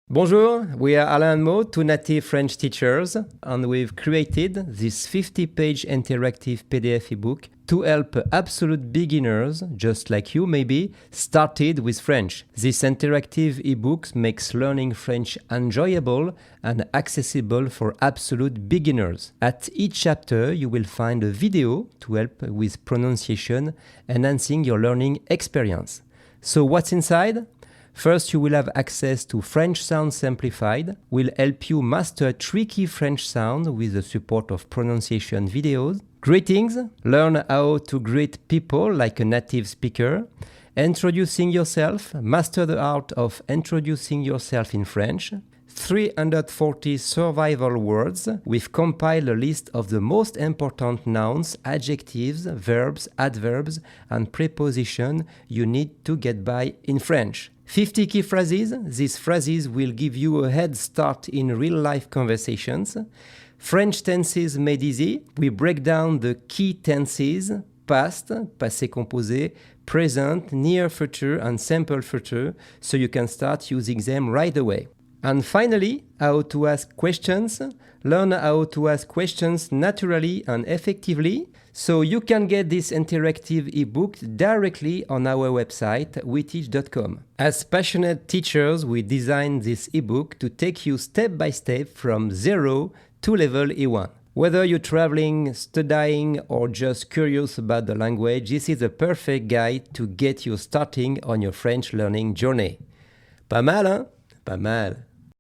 Bonjour, we are Alain and Moh, two native French teachers, and we've created this 50-page interactive PDF ebook to help absolute beginners, just like you maybe, started with French. This interactive ebook makes learning French enjoyable and accessible for absolute beginners. At each chapter, you will find a video to help with pronunciation, enhancing your learning experience. So what's inside? First, you will have access to French Sounds Simplified, will help you master tricky French sound with the support of pronunciation videos. Greetings, learn how to greet people like a native speaker. Introducing yourself, master the art of introducing yourself in French. 340 survival words. We've compiled a list of the most important nouns, adjectives, verbs, adverbs, and prepositions you need to get by in French. 50 key phrases. These phrases will give you a head start in real-life conversations. French tenses made easy. We break down the key tenses: past, passé composé, present, near future, and simple future, so you can start using them right away. And finally, how to ask questions. Learn how to ask questions naturally and effectively, so you can get this interactive ebook directly on our website, weteach.com. As passionate teachers, we designed this ebook to take you step by step from zero to level E1. Whether you're traveling, studying, or just curious about the language, this is a perfect guide to get you starting on your French learning journey. Pas mal, hein? Pas mal.